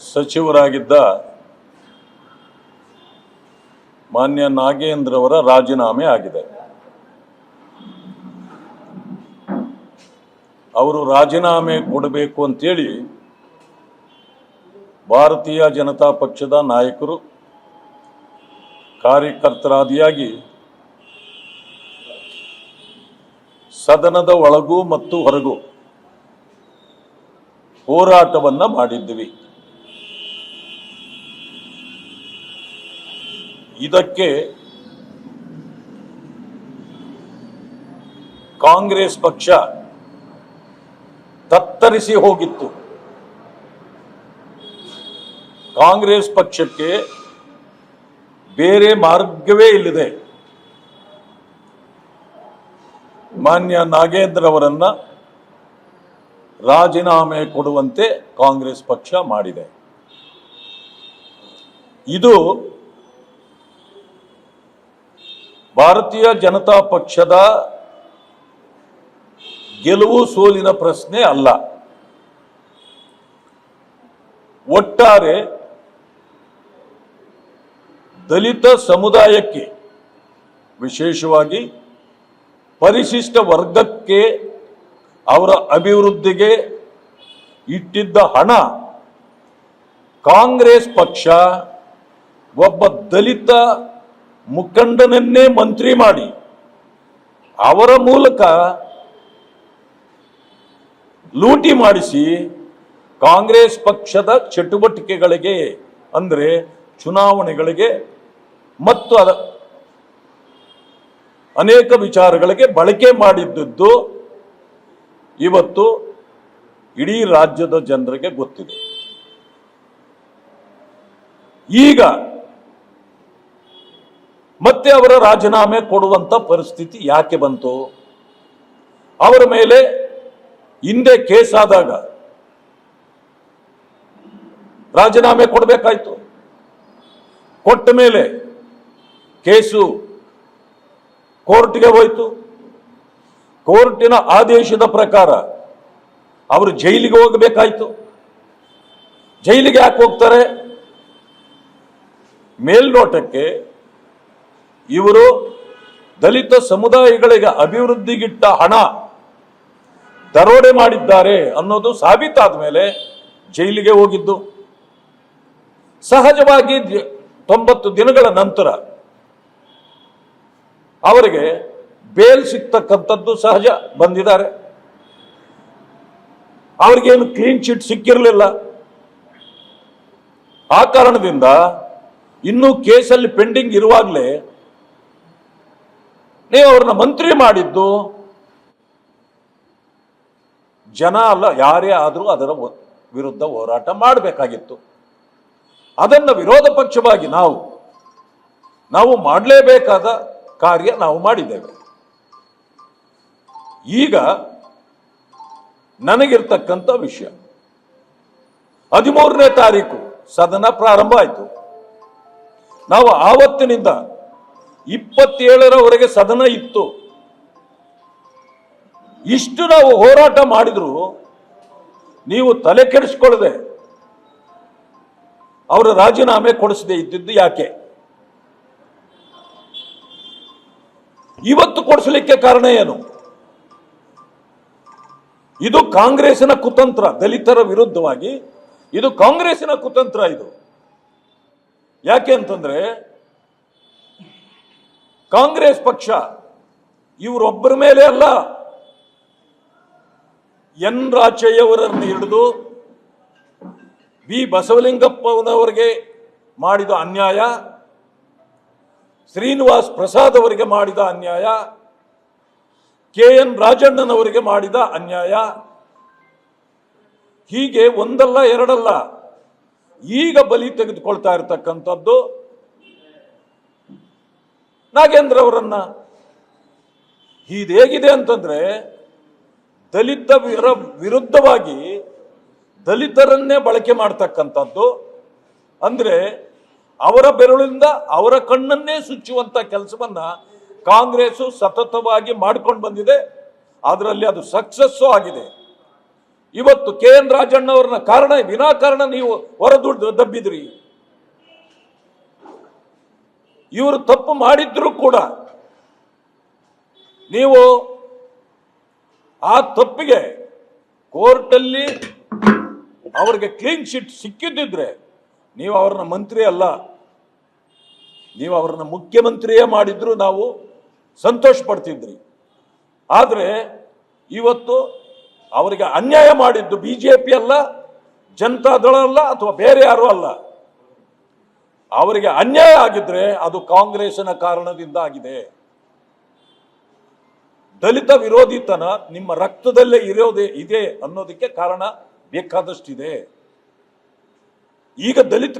ಸಚಿವರಾಗಿದ್ದ ಮಾನ್ಯ ನಾಗೇಂದ್ರ ಅವರ ರಾಜೀನಾಮೆ ಆಗಿದೆ. ಅವರು ರಾಜೀನಾಮೆ ಕೊಡಬೇಕು ಅಂತೇಳಿ ಭಾರತೀಯ ಜನತಾ ಪಕ್ಷದ ನಾಯಕರು ಕಾರ್ಯಕರ್ತರಾದಿಯಾಗಿ ಸದನದ ಒಳಗೂ ಮತ್ತು ಹೊರಗೂ ಹೋರಾಟವನ್ನ ಮಾಡಿದ್ವಿ. ಇದಕ್ಕೆ ಕಾಂಗ್ರೆಸ್ ಪಕ್ಷ ತತ್ತರಿಸಿ ಹೋಗಿತ್ತು. ಕಾಂಗ್ರೆಸ್ ಪಕ್ಷಕ್ಕೆ ಬೇರೆ ಮಾರ್ಗವೇ ಇಲ್ಲದೆ ಮಾನ್ಯ ನಾಗೇಂದ್ರ ಅವರನ್ನ ರಾಜೀನಾಮೆ ಕೊಡುವಂತೆ ಕಾಂಗ್ರೆಸ್ ಪಕ್ಷ ಮಾಡಿದೆ. ಇದು ಭಾರತೀಯ ಜನತಾ ಪಕ್ಷದ ಗೆಲುವು ಸೋಲಿನ ಪ್ರಶ್ನೆ ಅಲ್ಲ. ಒಟ್ಟಾರೆ ದಲಿತ ಸಮುದಾಯಕ್ಕೆ, ವಿಶೇಷವಾಗಿ ಪರಿಶಿಷ್ಟ ವರ್ಗಕ್ಕೆ, ಅವರ ಅಭಿವೃದ್ಧಿಗೆ ಇಟ್ಟಿದ್ದ ಹಣ ಕಾಂಗ್ರೆಸ್ ಪಕ್ಷ ಒಬ್ಬ ದಲಿತ ಮುಖಂಡನನ್ನೇ ಮಂತ್ರಿ ಮಾಡಿ ಅವರ ಮೂಲಕ ಲೂಟಿ ಮಾಡಿಸಿ ಕಾಂಗ್ರೆಸ್ ಪಕ್ಷದ ಚಟುವಟಿಕೆಗಳಿಗೆ, ಅಂದರೆ ಚುನಾವಣೆಗಳಿಗೆ ಮತ್ತು ಅನೇಕ ವಿಚಾರಗಳಿಗೆ ಬಳಕೆ ಮಾಡಿದ್ದು ಇವತ್ತು ಇಡೀ ರಾಜ್ಯದ ಜನರಿಗೆ ಗೊತ್ತಿದೆ. ಈಗ ಮತ್ತೆ ಅವರ ರಾಜೀನಾಮೆ ಕೊಡುವಂತ ಪರಿಸ್ಥಿತಿ ಯಾಕೆ ಬಂತು? ಅವರ ಮೇಲೆ ಹಿಂದೆ ಕೇಸ್ ಆದಾಗ ರಾಜೀನಾಮೆ ಕೊಡಬೇಕಾಯ್ತು. ಕೊಟ್ಟ ಮೇಲೆ ಕೇಸು ಕೋರ್ಟ್ಗೆ ಹೋಯಿತು. ಕೋರ್ಟಿನ ಆದೇಶದ ಪ್ರಕಾರ ಅವರು ಜೈಲಿಗೆ ಹೋಗಬೇಕಾಯ್ತು. ಜೈಲಿಗೆ ಯಾಕೆ ಹೋಗ್ತಾರೆ? ಮೇಲ್ನೋಟಕ್ಕೆ ಇವರು ದಲಿತ ಸಮುದಾಯಗಳಿಗೆ ಅಭಿವೃದ್ಧಿಗಿಟ್ಟ ಹಣ ದರೋಡೆ ಮಾಡಿದ್ದಾರೆ ಅನ್ನೋದು ಸಾಬೀತಾದ ಮೇಲೆ ಜೈಲಿಗೆ ಹೋಗಿದ್ದು. ಸಹಜವಾಗಿ 90 ದಿನಗಳ ನಂತರ ಅವರಿಗೆ ಬೇಲ್ ಸಿಗ್ತಕ್ಕಂಥದ್ದು ಸಹಜ. ಬಂದಿದ್ದಾರೆ. ಅವ್ರಿಗೇನು ಕ್ಲೀನ್ ಚಿಟ್ ಸಿಕ್ಕಿರಲಿಲ್ಲ. ಆ ಕಾರಣದಿಂದ ಇನ್ನೂ ಕೇಸಲ್ಲಿ ಪೆಂಡಿಂಗ್ ಇರುವಾಗಲೇ ನೀವು ಅವ್ರನ್ನ ಮಂತ್ರಿ ಮಾಡಿದ್ದು ಜನ ಅಲ್ಲ, ಯಾರೇ ಆದರೂ ಅದರ ವಿರುದ್ಧ ಹೋರಾಟ ಮಾಡಬೇಕಾಗಿತ್ತು. ಅದನ್ನು ವಿರೋಧ ಪಕ್ಷವಾಗಿ ನಾವು ಮಾಡಲೇಬೇಕಾದ ಕಾರ್ಯ ನಾವು ಮಾಡಿದ್ದೇವೆ. ಈಗ ನನಗಿರ್ತಕ್ಕಂಥ ವಿಷಯ, 13ನೇ ತಾರೀಕು ಸದನ ಪ್ರಾರಂಭ ಆಯಿತು. ನಾವು ಆವತ್ತಿನಿಂದ 27ರವರೆಗೆ ಸದನ ಇತ್ತು. ಇಷ್ಟು ನಾವು ಹೋರಾಟ ಮಾಡಿದ್ರು ನೀವು ತಲೆ ಕೆಡಿಸ್ಕೊಳ್ಳದೆ ಅವರ ರಾಜೀನಾಮೆ ಕೊಡಿಸದೆ ಇದ್ದಿದ್ದು ಯಾಕೆ? ಇವತ್ತು ಕೊಡಿಸಲಿಕ್ಕೆ ಕಾರಣ ಏನು? ಇದು ಕಾಂಗ್ರೆಸ್ಸಿನ ಕುತಂತ್ರ. ದಲಿತರ ವಿರುದ್ಧವಾಗಿ ಇದು ಕಾಂಗ್ರೆಸ್ಸಿನ ಕುತಂತ್ರ. ಇದು ಯಾಕೆ ಅಂತಂದ್ರೆ ಕಾಂಗ್ರೆಸ್ ಪಕ್ಷ ಇವರೊಬ್ಬರ ಮೇಲೆ ಅಲ್ಲ, ಎನ್ ರಾಚಯ್ಯವರನ್ನು ಹಿಡಿದು ಬಿ ಬಸವಲಿಂಗಪ್ಪನವರಿಗೆ ಮಾಡಿದ ಅನ್ಯಾಯ, ಶ್ರೀನಿವಾಸ್ ಪ್ರಸಾದ್ ಅವರಿಗೆ ಮಾಡಿದ ಅನ್ಯಾಯ, KN ರಾಜಣ್ಣನವರಿಗೆ ಮಾಡಿದ ಅನ್ಯಾಯ, ಹೀಗೆ ಒಂದಲ್ಲ ಎರಡಲ್ಲ ಈಗ ಬಲಿ ತೆಗೆದುಕೊಳ್ತಾ ಇರತಕ್ಕಂಥದ್ದು ನಾಗೇಂದ್ರ ಅವರನ್ನ. ಇದೇಗಿದೆ ಅಂತಂದ್ರೆ ದಲಿತ ವಿರುದ್ಧವಾಗಿ ದಲಿತರನ್ನೇ ಬಳಕೆ ಮಾಡ್ತಕ್ಕಂಥದ್ದು. ಅಂದ್ರೆ ಅವರ ಬೆರಳಿಂದ ಅವರ ಕಣ್ಣನ್ನೇ ಸುಚ್ಚುವಂತ ಕೆಲಸವನ್ನ ಕಾಂಗ್ರೆಸ್ ಸತತವಾಗಿ ಮಾಡಿಕೊಂಡು ಬಂದಿದೆ. ಅದರಲ್ಲಿ ಅದು ಸಕ್ಸಸ್ಸು ಆಗಿದೆ. ಇವತ್ತು ಕೆ ಎನ್ ರಾಜಣ್ಣವ್ರನ್ನ ಕಾರಣ ವಿನಾಕಾರಣ ನೀವು ಹೊರದುಡ್ಡು ದಬ್ಬಿದ್ರಿ. ಇವರು ತಪ್ಪು ಮಾಡಿದ್ರು ಕೂಡ ನೀವು ಆ ತಪ್ಪಿಗೆ ಕೋರ್ಟಲ್ಲಿ ಅವರಿಗೆ ಕ್ಲೀನ್ ಚಿಟ್ ಸಿಕ್ಕಿದ್ದಿದ್ರೆ ನೀವು ಅವ್ರನ್ನ ಮಂತ್ರಿ ಅಲ್ಲ, ನೀವು ಅವ್ರನ್ನ ಮುಖ್ಯಮಂತ್ರಿಯೇ ಮಾಡಿದ್ರು ನಾವು ಸಂತೋಷ ಪಡ್ತಿದ್ರಿ. ಆದರೆ ಇವತ್ತು ಅವರಿಗೆ ಅನ್ಯಾಯ ಮಾಡಿದ್ದು ಬಿಜೆಪಿ ಅಲ್ಲ, ಜನತಾದಳ ಅಲ್ಲ, ಅಥವಾ ಬೇರೆ ಯಾರು ಅಲ್ಲ. ಅವರಿಗೆ ಅನ್ಯಾಯ ಆಗಿದ್ರೆ ಅದು ಕಾಂಗ್ರೆಸ್ಸಿನ ಕಾರಣದಿಂದ ಆಗಿದೆ. ದಲಿತ ವಿರೋಧಿತನ ನಿಮ್ಮ ರಕ್ತದಲ್ಲೇ ಇದೆ ಅನ್ನೋದಕ್ಕೆ ಕಾರಣ ಬೇಕಾದಷ್ಟಿದೆ. ಈಗ ದಲಿತ